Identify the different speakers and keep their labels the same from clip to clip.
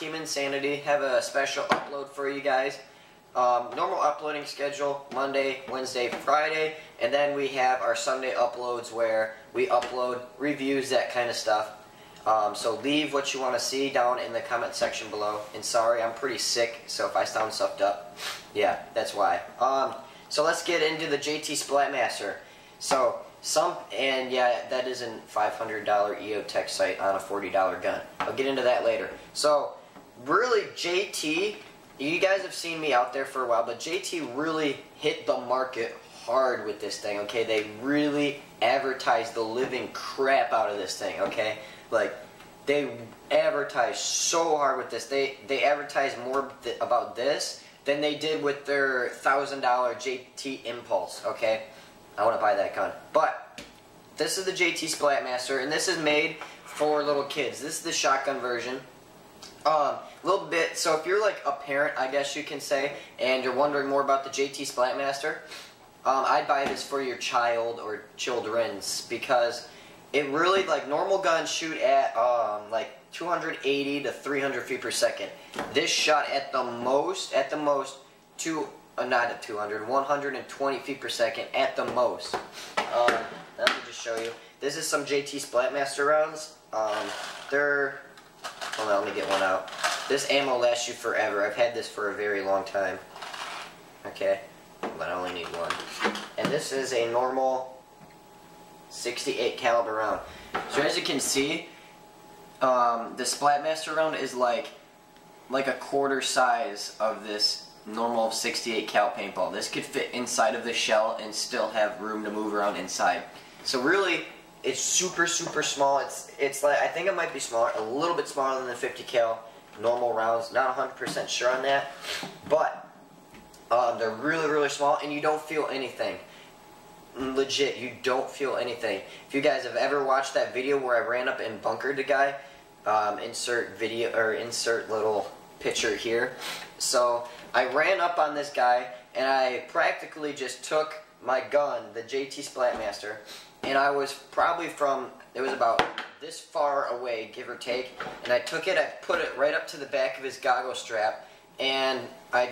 Speaker 1: Team Insanity have a special upload for you guys. Normal uploading schedule, Monday, Wednesday, Friday, and then we have our Sunday uploads where we upload reviews, that kind of stuff. So leave what you want to see down in the comment section below. And sorry, I'm pretty sick, so if I sound stuffed up, yeah, that's why. So let's get into the JT Splatmaster. So yeah, that is a $500 EoTech sight on a $40 gun. I'll get into that later. So really, JT, you guys have seen me out there for a while, but JT really hit the market hard with this thing, okay? They really advertised the living crap out of this thing, okay? Like, they advertised so hard with this. They advertised more about this than they did with their $1,000 JT Impulse, okay? I want to buy that gun. But this is the JT Splatmaster, and this is made for little kids. This is the shotgun version. Little bit, so if you're like a parent, I guess you can say, and you're wondering more about the JT Splatmaster, I'd buy this for your child or children's, because it really, like, normal guns shoot at like 280 to 300 feet per second. This shot at the most not at 200, 120 feet per second at the most. Let me just show you. This is some JT Splatmaster rounds. Hold on, let me get one out. This ammo lasts you forever. I've had this for a very long time. Okay, but I only need one. And this is a normal 68 caliber round. So as you can see, the Splatmaster round is like a quarter size of this normal 68 cal paintball. This could fit inside of the shell and still have room to move around inside. So really, it's super small. It's like, I think it might be smaller, a little bit smaller than the 50 cal normal rounds. Not 100% sure on that, but they're really small, and you don't feel anything. Legit, you don't feel anything. If you guys have ever watched that video where I ran up and bunkered the guy, insert video or insert little picture here. So I ran up on this guy, and I practically just took my gun, the JT Splatmaster, and I was probably it was about this far away, give or take, and I took it, I put it right up to the back of his goggle strap, and I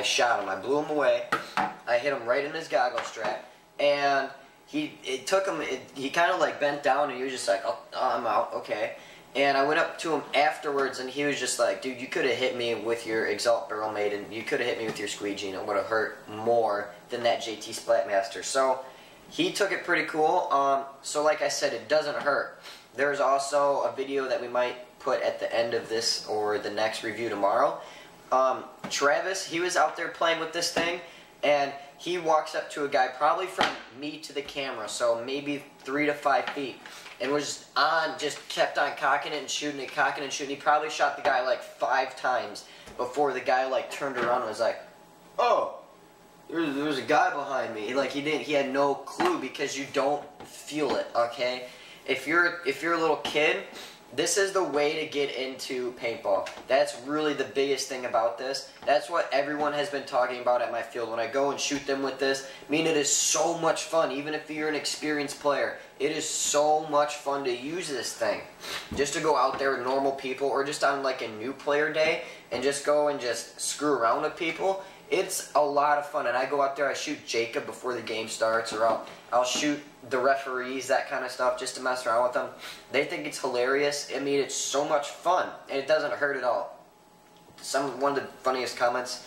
Speaker 1: shot him. I blew him away. I hit him right in his goggle strap, and he kind of like bent down, and he was just like, oh, I'm out, okay. And I went up to him afterwards, and he was just like, dude, you could have hit me with your Exalt Barrel Maiden, you could have hit me with your squeegee, and it would have hurt more than that JT Splatmaster. So he took it pretty cool. So like I said, it doesn't hurt. There's also a video that we might put at the end of this or the next review tomorrow. Travis, he was out there playing with this thing, and he walks up to a guy probably from me to the camera, so maybe 3 to 5 feet, and was just kept on cocking it and shooting it, cocking and shooting. He probably shot the guy like 5 times before the guy like turned around and was like, oh, there's a guy behind me. He had no clue, because you don't feel it, okay? If you're a little kid, this is the way to get into paintball. That's really the biggest thing about this. That's what everyone has been talking about at my field. When I go and shoot them with this, I mean, it is so much fun. Even if you're an experienced player, it is so much fun to use this thing. Just to go out there with normal people, or just on like a new player day, and just go and just screw around with people. It's a lot of fun, and I go out there, I shoot Jacob before the game starts, or I'll shoot the referees, that kind of stuff, just to mess around with them. They think it's hilarious. I mean, it's so much fun, and it doesn't hurt at all. One of the funniest comments,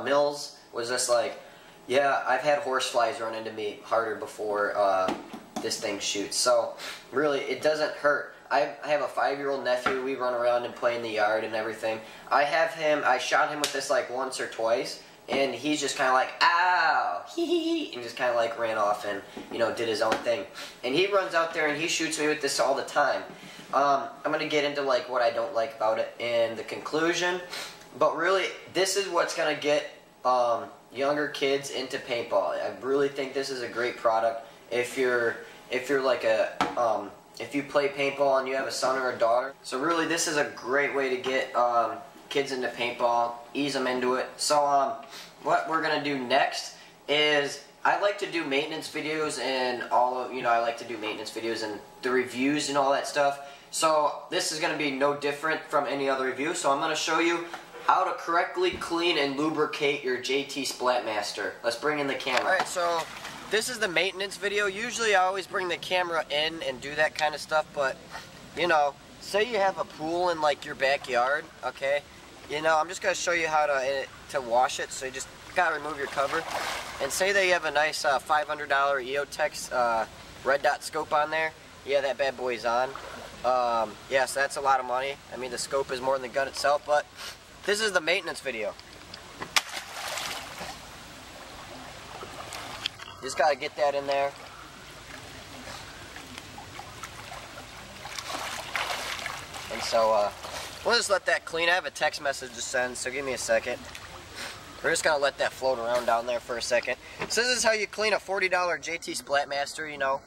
Speaker 1: Mills was just like, yeah, I've had horseflies run into me harder before this thing shoots. So really, it doesn't hurt. I have a 5-year-old nephew. We run around and play in the yard and everything. I shot him with this like once or twice, and he's just kind of like, ow, hee hee hee, and just kind of like ran off and, you know, did his own thing. And he runs out there and he shoots me with this all the time. I'm going to get into like what I don't like about it in the conclusion, but really, this is what's going to get younger kids into paintball. I really think this is a great product. If you're like if you play paintball and you have a son or a daughter. So really, this is a great way to get kids into paintball, ease them into it. So what we're going to do next is I like to do maintenance videos and I like to do maintenance videos and the reviews and all that stuff. So this is going to be no different from any other review. So I'm going to show you how to correctly clean and lubricate your JT Splatmaster. Let's bring in the camera. Alright, so this is the maintenance video. Usually I always bring the camera in and do that kind of stuff, but you know, say you have a pool in like your backyard, okay? You know, I'm just going to show you how to wash it. So you just got to remove your cover. And say that you have a nice $500 EoTech red dot scope on there. Yeah, that bad boy's on. Yeah, so that's a lot of money. I mean, the scope is more than the gun itself, but this is the maintenance video. Just got to get that in there. And so, we'll just let that clean. I have a text message to send, so give me a second. We're just going to let that float around down there for a second. So this is how you clean a $40 JT Splatmaster, you know.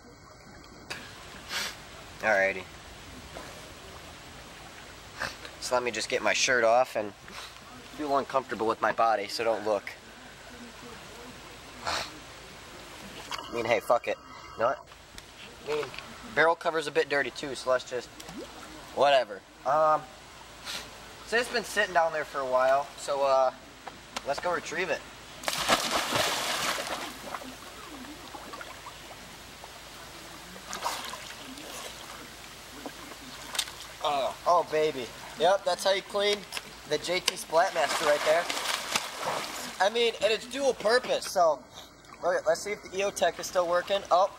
Speaker 1: Alrighty. So let me just get my shirt off and feel uncomfortable with my body, so don't look. I mean, hey, fuck it. You know what? I mean, barrel cover's a bit dirty too, so let's just... whatever. So it's been sitting down there for a while, so let's go retrieve it. Oh baby. Yep, that's how you clean the JT Splatmaster right there. I mean, and it's dual purpose, so let's see if the EoTech is still working. Oh.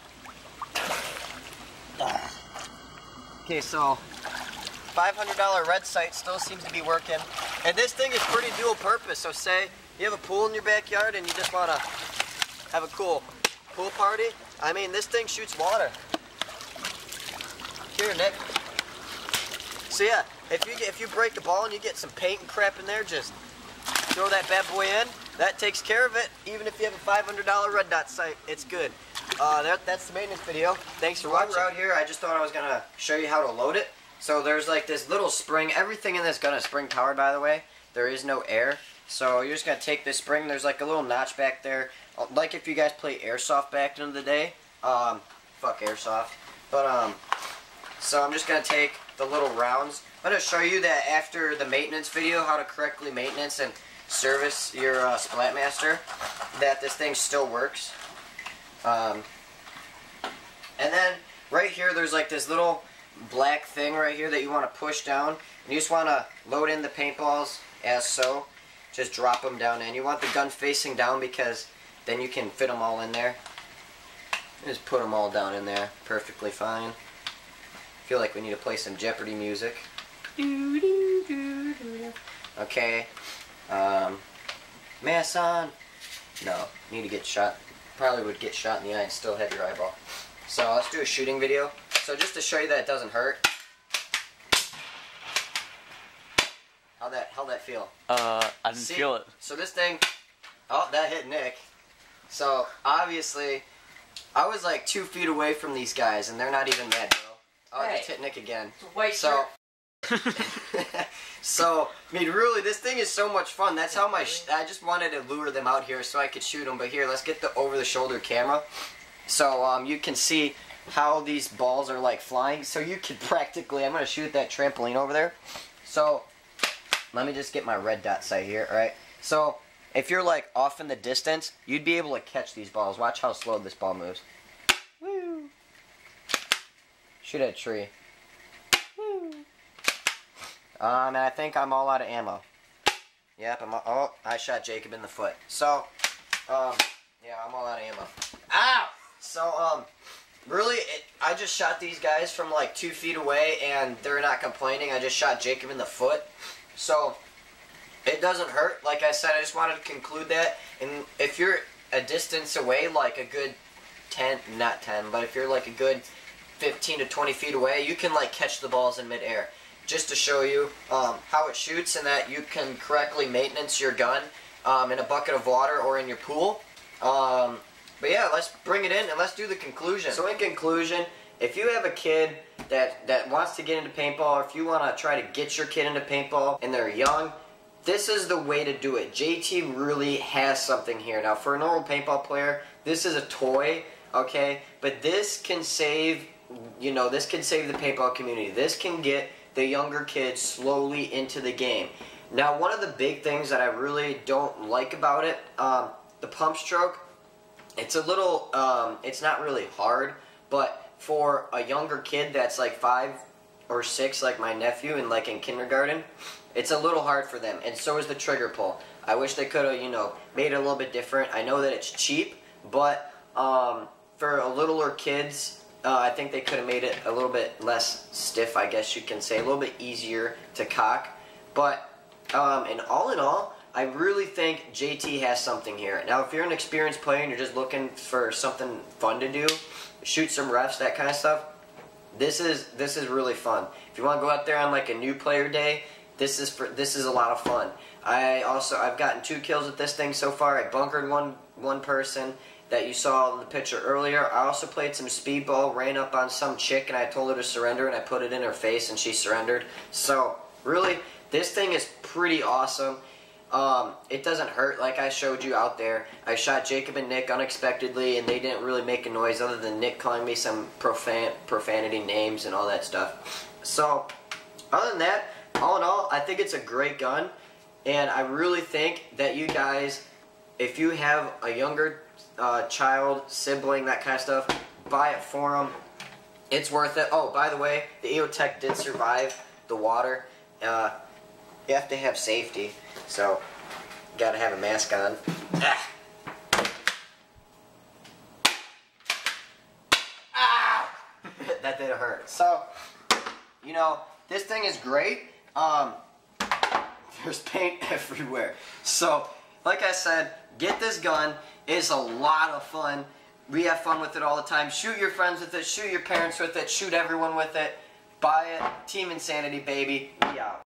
Speaker 1: Okay, so $500 red sight still seems to be working. And this thing is pretty dual purpose. So say you have a pool in your backyard and you just want to have a cool pool party. I mean, this thing shoots water. Here, Nick. So yeah, if you break the ball and you get some paint and crap in there, just throw that bad boy in. That takes care of it. Even if you have a $500 red dot sight, it's good. That's the maintenance video. Thanks for watching. While we're out here, I just thought I was gonna show you how to load it. So there's like this little spring. Everything in this gun is spring powered, by the way. There is no air. So you're just gonna take this spring. There's like a little notch back there. Like if you guys play airsoft back in the day. Fuck airsoft. But so I'm just gonna take the little rounds. I'm gonna show you that after the maintenance video, how to correctly maintenance and service your Splatmaster, that this thing still works. And then right here, there's like this little black thing right here that you want to push down. And you just want to load in the paintballs as so. Just drop them down in. You want the gun facing down because then you can fit them all in there. Just put them all down in there. Perfectly fine. I feel like we need to play some Jeopardy music. Okay. Mask on. No. Need to get shot. Probably would get shot in the eye and still have your eyeball. So let's do a shooting video. So just to show you that it doesn't hurt. How'd that feel?
Speaker 2: I didn't feel it.
Speaker 1: So this thing, oh, that hit Nick. So obviously, I was like 2 feet away from these guys, and they're not even mad, bro. Oh, I just hit Nick again.
Speaker 3: Wait,
Speaker 1: so, so I mean, really, this thing is so much fun. That's how I just wanted to lure them out here so I could shoot them. But here, let's get the over-the-shoulder camera, so you can see how these balls are like flying. So you could practically, I'm gonna shoot that trampoline over there. So let me just get my red dot sight here. All right. So if you're like off in the distance, you'd be able to catch these balls. Watch how slow this ball moves. Woo! Shoot at a tree. Woo! And I think I'm all out of ammo. Yep, oh, I shot Jacob in the foot. So, yeah, I'm all out of ammo. Ow! So, really, I just shot these guys from like 2 feet away, and they're not complaining. I just shot Jacob in the foot. So, it doesn't hurt. Like I said, I just wanted to conclude that. And if you're a distance away, like a good 10, not 10, but if you're like a good 15 to 20 feet away, you can like catch the balls in midair. Just to show you how it shoots and that you can correctly maintenance your gun in a bucket of water or in your pool. But yeah, let's bring it in and let's do the conclusion. So in conclusion, if you have a kid that wants to get into paintball, or if you want to try to get your kid into paintball and they're young, this is the way to do it. JT really has something here. Now, for a normal paintball player, this is a toy, okay? But this can save, this can save the paintball community. This can get the younger kids slowly into the game. Now, one of the big things that I really don't like about it, the pump stroke, it's a little, it's not really hard, but for a younger kid that's like 5 or 6, like my nephew, and like in kindergarten, it's a little hard for them, and so is the trigger pull. I wish they could have, made it a little bit different. I know that it's cheap, but for a littler kids, I think they could have made it a little bit less stiff, I guess you can say, a little bit easier to cock. But and all in all, I really think JT has something here. Now, if you're an experienced player and you're just looking for something fun to do, shoot some refs, that kind of stuff, this is really fun. If you want to go out there on like a new player day, this is a lot of fun. I've gotten 2 kills with this thing so far. I bunkered one person that you saw in the picture earlier. I also played some speedball, ran up on some chick, and I told her to surrender, and I put it in her face, and she surrendered. So really, this thing is pretty awesome. It doesn't hurt like I showed you out there. I shot Jacob and Nick unexpectedly, and they didn't really make a noise other than Nick calling me some profanity names and all that stuff. So, other than that, all in all, I think it's a great gun, and I really think that you guys, if you have a younger child, sibling, that kind of stuff, buy it for them. It's worth it. Oh, by the way, the EoTech did survive the water. You have to have safety, so you gotta have a mask on. Ah! Ah! That didn't hurt. So, this thing is great. There's paint everywhere. So, like I said, get this gun. It's a lot of fun. We have fun with it all the time. Shoot your friends with it. Shoot your parents with it. Shoot everyone with it. Buy it. Team Insanity, baby. We out.